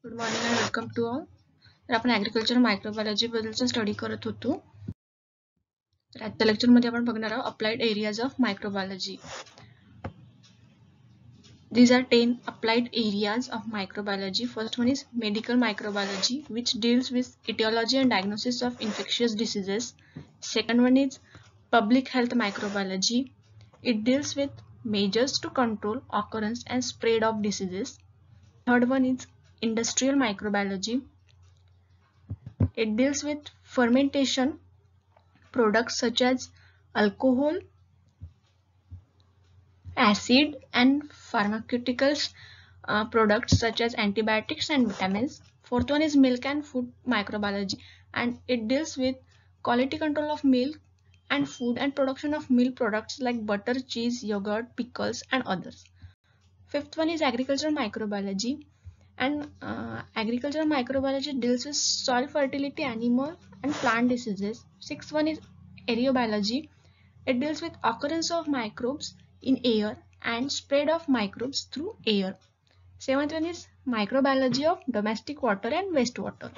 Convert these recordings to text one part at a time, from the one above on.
Good morning and welcome to all. तर आपण agriculture microbiology बद्दलचा स्टडी करत होतो. तर आजच्या लेक्चरमध्ये आपण बघणार आहोत applied areas of microbiology. These are 10 applied areas of microbiology. First one is medical microbiology, which deals with etiology and diagnosis of infectious diseases. Second one is public health microbiology. It deals with measures to control occurrence and spread of diseases. Third one is industrial microbiology. It deals with fermentation products such as alcohol, acid, and pharmaceuticals products such as antibiotics and vitamins. Fourth one is milk and food microbiology, and it deals with quality control of milk and food and production of milk products like butter, cheese, yogurt, pickles, and others. Fifth one is agricultural microbiology, and agricultural microbiology deals with soil fertility, animal and plant diseases. Sixth one is aerobiology. It deals with occurrence of microbes in air and spread of microbes through air. Seventh one is microbiology of domestic water and wastewater,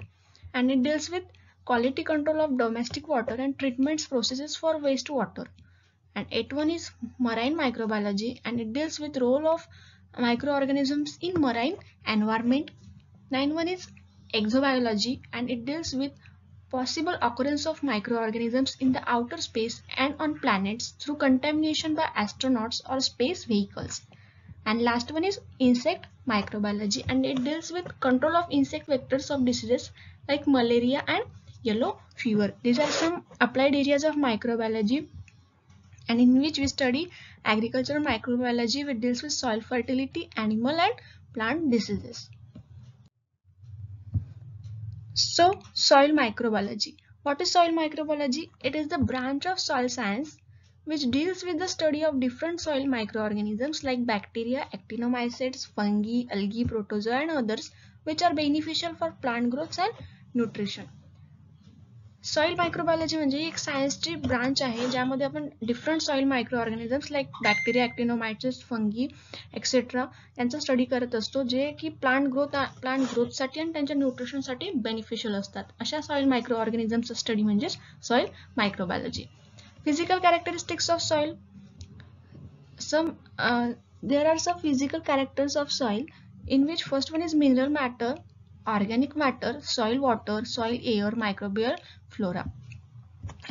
and it deals with quality control of domestic water and treatments processes for wastewater. And eighth one is marine microbiology, and it deals with role of microorganisms in marine environment. Ninth one is exobiology, and it deals with possible occurrence of microorganisms in the outer space and on planets through contamination by astronauts or space vehicles. And last one is insect microbiology, and it deals with control of insect vectors of diseases like malaria and yellow fever. These are some applied areas of microbiology, and in which we study agricultural microbiology, which deals with soil fertility, animal and plant diseases. So, soil microbiology. What is soil microbiology? It is the branch of soil science which deals with the study of different soil microorganisms like bacteria, actinomycetes, fungi, algae, protozoa, and others, which are beneficial for plant growth and nutrition. Soil microbiology म्हणजे एक सायन्सची branch आहे ज्यामध्ये आपण different soil microorganisms like bacteria, actinomycetes, fungi etcetera यांचा study करत असतो, जे की प्लांट ग्रोथसाठी आणि त्यांच्या न्यूट्रिशनसाठी बेनिफिशियल असतात. अशा सॉइल मायक्रो ऑर्गॅनिझमचा स्टडी म्हणजेच soil microbiology. Physical characteristics of soil. There are some physical characters of soil, in which first one is mineral matter, organic matter, soil water, soil air, microbial flora.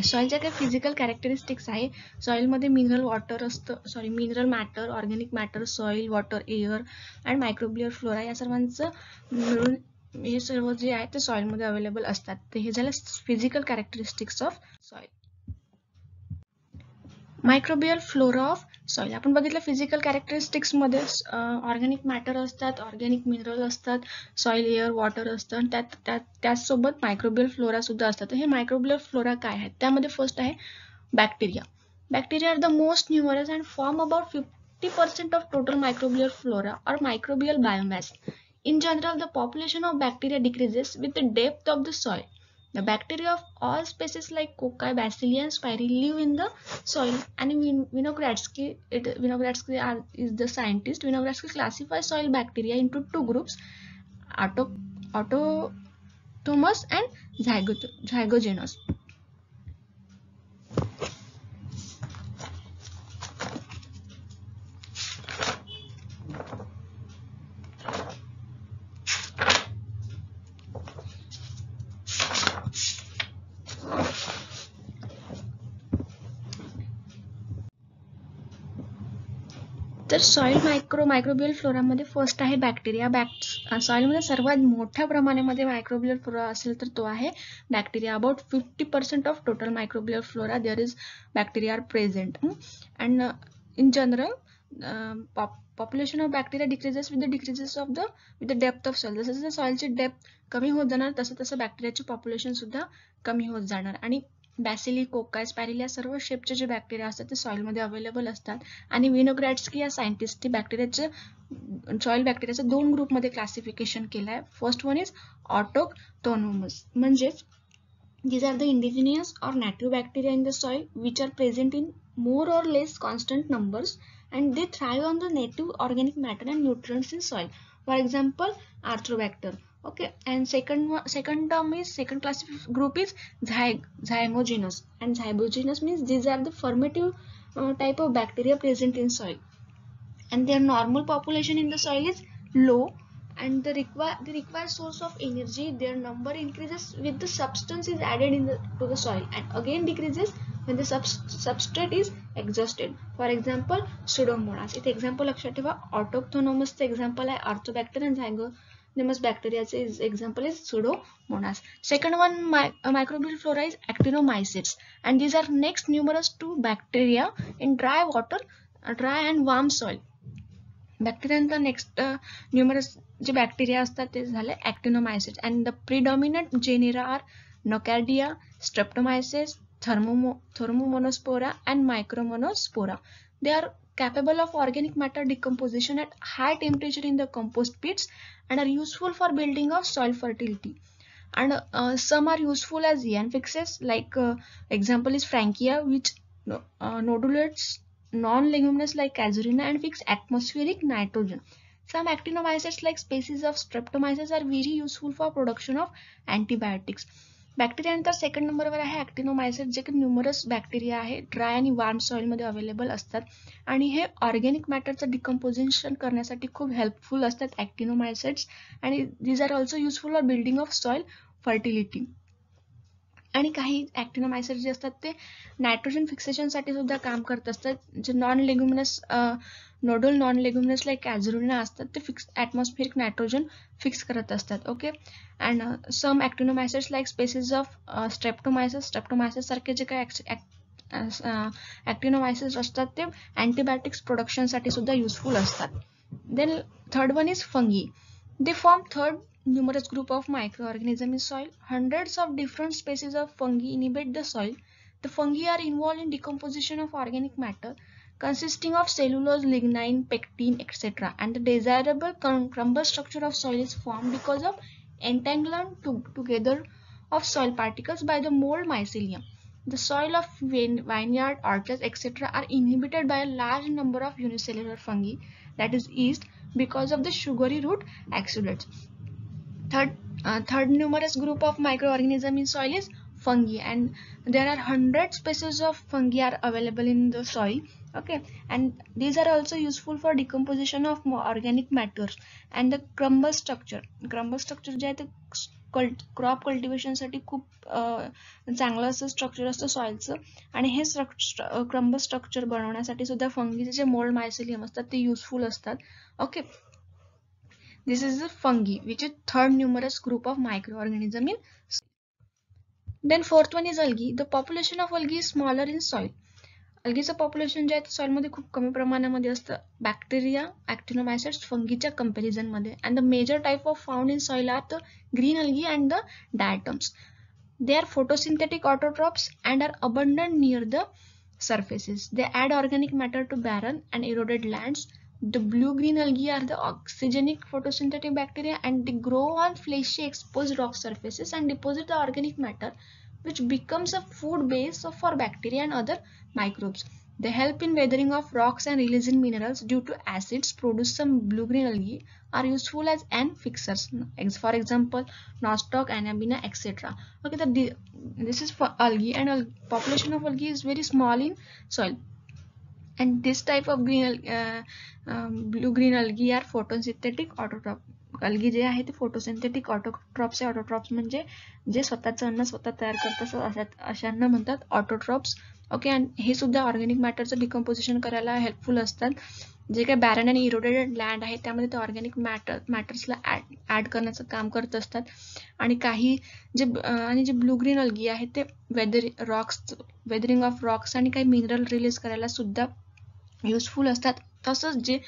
सॉइलच्या काही physical characteristics आहे. सॉइलमध्ये mineral matter, organic matter, soil, water, air and microbial flora या सर्वांचं मिळून हे सर्व जे आहे ते सॉइलमध्ये available असतात. तर हे झालं physical characteristics of soil. Microbial flora of soil. आपण बघितलं फिजिकल कॅरेक्टरिस्टिक्स मध्ये ऑर्गॅनिक मॅटर असतात, ऑर्गॅनिक मिनरल असतात, सॉइल, एअर, वॉटर असतं, त्याचसोबत मायक्रोबियल फ्लोरा सुद्धा असतात. हे मायक्रोबियल फ्लोरा काय आहेत? त्यामध्ये फर्स्ट आहे bacteria. Bacteria are the most numerous and form about 50% of total microbial flora or microbial biomass. In general, the population of bacteria decreases with the depth of the soil. The bacteria of all species like cocci, bacilli, and spiraea live in the soil. And Vinogradsky is the scientist. Vinogradsky classifies soil bacteria into two groups: autochthonous and zygogenous. तर soil microbial फ्लोरामध्ये first आहे bacteria. सॉइलमध्ये सर्वात मोठ्या प्रमाणामध्ये microbial flora असेल तर तो आहे bacteria. About 50% of total microbial flora there is bacteria are present. And in general population of bacteria decreases with the depth of soil. जसं जसं सॉइलची डेप्थ कमी होत जाणार तसं तसं बॅक्टेरियाची पॉप्युलेशन सुद्धा कमी होत जाणार. आणि बॅसिली, कोकाय, स्पॅरिला सर्व शेपचे जे बॅक्टेरिया असतात ते सॉइलमध्ये अवेलेबल असतात. आणि विनोग्रॅड्स्की या सायंटिस्टने सॉइल बॅक्टेरियाचं दोन ग्रुपमध्ये क्लासिफिकेशन केलं आहे. फर्स्ट वन इज ऑटोक्थोनस, म्हणजेच these are the indigenous or native bacteria in the soil which are present in more or less constant numbers and they thrive on the native organic matter and nutrients in soil. For example, Arthrobacter. Okay, and second class group is zymogenous, and zymogenous means these are the formative type of bacteria present in soil, and their normal population in the soil is low, and they require source of energy. Their number increases with the substance is added to the soil, and again decreases when the substrate is exhausted. For example, Pseudomonas. इथे example लक्षात ठेवा. Autochthonous चे example आहे Arthobacter, and Zygonomus bacteriaचे example is Pseudomonas. Second one, microbial flora is Actinomycetes, and these are next numerous to bacteria in dry and warm soil. बॅक्टेरियांचा next numerous जे bacteria असतात ते झाले actinomyces, and the predominant genera are Nocardia, Streptomyces, Thermomonospora and micromonospora. They are capable of organic matter decomposition at high temperature in the compost pits and are useful for building of soil fertility. And some are useful as yan fixes, like example is Frankia, which nodulates non-leguminous like Casuarina and fix atmospheric nitrogen. Some actinomycetes like species of Streptomyces are very useful for production of antibiotics. बॅक्टेरियानंतर second नंबरवर आहे actinomycete, जे की numerous bacteria आहे, dry आणि warm सॉइलमध्ये available असतात आणि हे ऑर्गॅनिक मॅटरचं डिकम्पोजिशन करण्यासाठी खूप हेल्पफुल असतात ॲक्टिनोमायसेट्स, आणि these are also useful for building of soil fertility. आणि काही ॲक्टिनोमायसेट जे असतात ते नायट्रोजन फिक्सेशनसाठी सुद्धा काम करत असतात. जे नॉन लेग्युमिनस लाईक कॅझुरिना असतात ते फिक्स ॲटमॉस्फेरिक नायट्रोजन फिक्स करत असतात. Okay, and some actinomycetes like species of Streptomyces सारखे जे काही ॲक्टिनोमायसिस असतात ते अँटीबायोटिक्स प्रोडक्शनसाठी सुद्धा युजफुल असतात. Then third one is fungi. They form third numerous group of microorganisms in soil. Hundreds of different species of fungi inhabit the soil. The fungi are involved in decomposition of organic matter consisting of cellulose, lignin, pectin, etc. And the desirable crumble structure of soil is formed because of entanglement together of soil particles by the mold mycelium. The soil of vineyard, orchards, etc. are inhabited by a large number of unicellular fungi, that is yeast, because of the sugary root exudates. Third numerous group of microorganisms in soil is fungi, and there are 100 species of fungi are available in the soil. Okay, and these are also useful for decomposition of organic matters. And the crumble structure जे आहे ते crop cultivation साठी खूप चांगलं असं structure असतं सॉइलचं, आणि हे crumble structure बनवण्यासाठी सुद्धा फंगीचे जे मोल्ड मायसेलियम असतात ते युजफुल असतात. Okay, this is the fungi, which is third numerous group of microorganisms in soil. Then fourth one is algae. The population of algae is smaller in soil. algaeचं population जे आहे ते soil मध्ये खूप कमी प्रमाणामध्ये असतं बॅक्टेरिया, ॲक्टिनोमायसेट्स, फंगीच्या कंपॅरिझन मध्ये. And the major type of found in soil are the green algae and the diatoms. They are photosynthetic autotrophs and are abundant near the surfaces. They add organic matter to barren and eroded lands. The blue-green algae are the oxygenic photosynthetic bacteria, and they grow on fleshy exposed rock surfaces and deposit the organic matter, which becomes a food base for bacteria and other microbes. They help in weathering of rocks and releasing minerals due to acids produced. Some blue-green algae are useful as N fixers. For example, nostoc, anabina, etc. Okay, this is for algae, and population of algae is very small in soil. And this type of blue-green algae are photosynthetic autotroph. algae जे आहे ते photosynthetic autotrophs आहे. autotrophs म्हणजे जे स्वतःचं अन्न स्वतः तयार करतात अशांना म्हणतात autotrophs. ओके, आणि हे सुद्धा ऑर्गॅनिक मॅटरचं डिकम्पोजिशन करायला हेल्पफुल असतात. जे काही बॅरन आणि इरोडेड लँड आहे त्यामध्ये ते ऑर्गॅनिक मॅटर्सला ऍड करण्याचं काम करत असतात. आणि काही जे ब्लू ग्रीन algae आहे ते वेदरिंग ऑफ रॉक्स आणि काही मिनरल रिलीज करायला सुद्धा युजफुल असतात. तसंच जे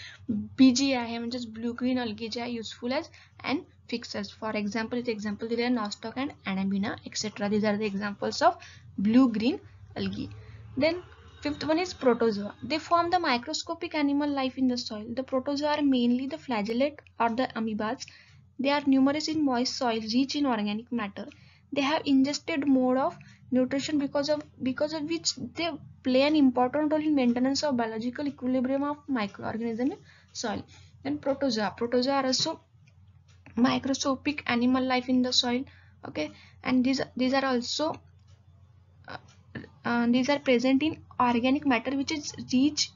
बीजी आहे म्हणजेच ब्लू ग्रीन algae जे आहे useful as and fixers. For example इथे एक्झाम्पल दिले आहे Nostoc and Anabaena etcetera. These are the examples of blue green algae. Then fifth one is protozoa. They form the microscopic animal life in the soil. The protozoa are mainly the flagellate or the amoebas. They are numerous in moist soil rich in organic matter. They have ingested mode of nutrition because of which they play an important role in maintenance of biological equilibrium of microorganism in soil. Then protozoa are also microscopic animal life in the soil. Okay, and these are also these are present in organic matter which is rich.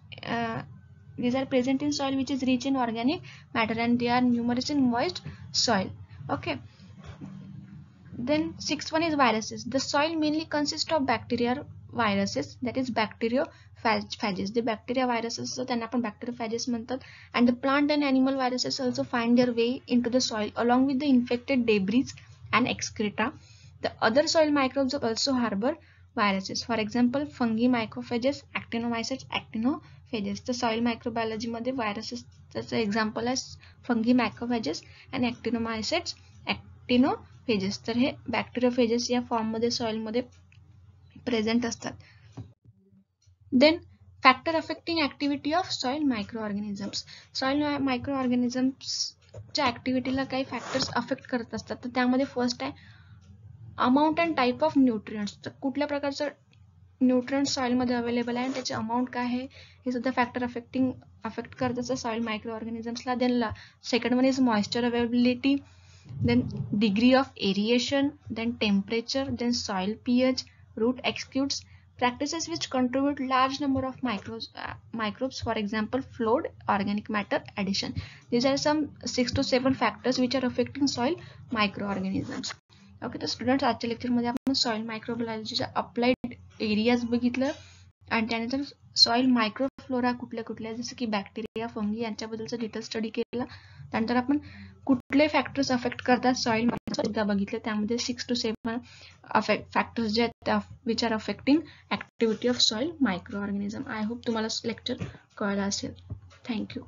These are present in soil which is rich in organic matter, and they are numerous in moist soil. Okay, then sixth one is viruses. The soil mainly consists of bacteria, viruses, that is bacteriophages. The bacteria viruses त्यांना आपण bacteriophages म्हणतात, and the plant and animal viruses also find their way into the soil along with the infected debris and excreta. The other soil microbes also harbor viruses. For example, fungi, macrophages, actinomycetes, actinophages. The soil microbiology मध्ये viruses चे example आहे fungi, macrophages and actinomycetes, actinophages. तर हे bacteriophages या form मध्ये soil मध्ये present असतात. Then factor affecting activity of soil microorganisms. Soil मायक्रोऑर्गॅनिझम्सच्या ऍक्टिव्हिटीला काही फॅक्टर्स अफेक्ट करत असतात. तर त्यामध्ये फर्स्ट आहे amount and type of nutrients. तर कुठल्या प्रकारचं न्यूट्रिएंट्स सॉइल मध्ये अवेलेबल आहे आणि त्याचे अमाऊंट काय आहे हे सुद्धा फॅक्टर अफेक्ट करत असतं सॉइल मायक्रोऑर्गॅनिझम्सला. Then second one is moisture availability, then degree of aeration, then temperature, then soil pH, root exudates, practices which contribute large number of microbes, for example flowed organic matter addition. These are some 6 to 7 factors which are affecting soil microorganisms. Okay, तर students आजच्या लेक्चरमध्ये आपण soil मायक्रोबायोलॉजीच्या applied areas बघितलं आणि त्यानंतर soil microflora कुठल्या कुठल्या जसं की बॅक्टेरिया, फंगी यांच्याबद्दलचा डिटेल स्टडी केला. त्यानंतर आपण कुठले फॅक्टर्स अफेक्ट करतात सॉइल सुद्धा बघितले. त्यामध्ये 6 to 7 फॅक्टर्स जे आहेत which are affecting activity of soil microorganism. I hope तुम्हाला लेक्चर कळलं असेल. थँक्यू.